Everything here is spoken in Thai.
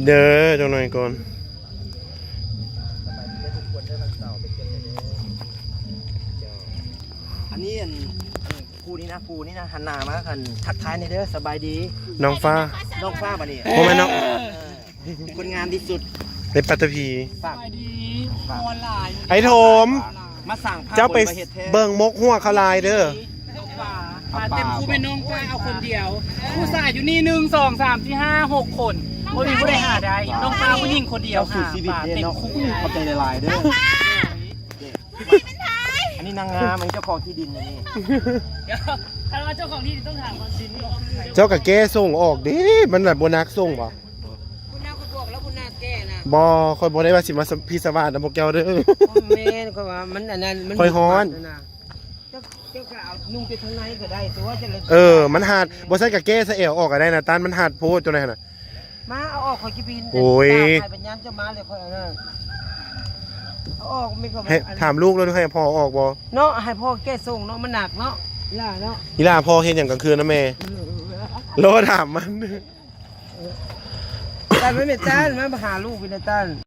เด้อจังหน่อยก่อนอันนี้ปูนี่นะหันหน้ามาหันทักทายในเด้อสบายดี น้องฟ้า น้องฟ้ามาดิ โอ้แม่น้อง คนงามที่สุด ในปัตตภี ฝาก ไอ้โถม มาสั่งผ้า เจ้าไป บนประเทศแท้ เบิ่งมกหัวเขาลายเด้อ มาเต็มคู่เป็นน้องฟ้าเอาคนเดียวผู้ชายอยู่นี่1 2 3 4 5 6 คนบ่มีผู้ใดหาได้น้องฟ้าผู้หญิงคนเดียว เจ้าสู่ชีวิต ป่า เด้ เต็ม เนาะ คู่ เข้าใจละลายเด้ออันนี้นางงามมันเจ้าของที่ดินอันนี้ ถ้าว่าเจ้าของที่ต้องถามคนดินนี่ เจ้ากับแก้ส่งออกดิมันแบบบนักส่งบ่ คุณนาคุณบอกแล้วคุณนาแก้นะ บ่ค่อยบ่ได้ว่าสิมาพิศวาสนะพวกแก้วเด้อ แม่นก็ว่ามันอันนั้นมัน ค่อยฮ้อน เจ้าก็เอานุ่งไปทางในก็ได้แต่ว่าจะเลย มันหาดบ่ใช่กับแก้ซะเอวออกก็ได้นะตานมันหาดโพดจังได๋น่ะ มาเอาออกคอยกิบิน โอ้ย ตาเป็นยันจะมาเลยคอยเอาเอาออกไม่ก็ ให้ถามลูกแล้วให้พ่อออกบ่ เนาะให้พ่อแก้ส่งเนาะมันหนักเนาะล่ะเนาะ อีหล่าพ่อเฮ็ดหยังกลางคืนนะแม่โลถามมัน แต่ไม่เป็นต้านมาหาลูกเป็นต้าน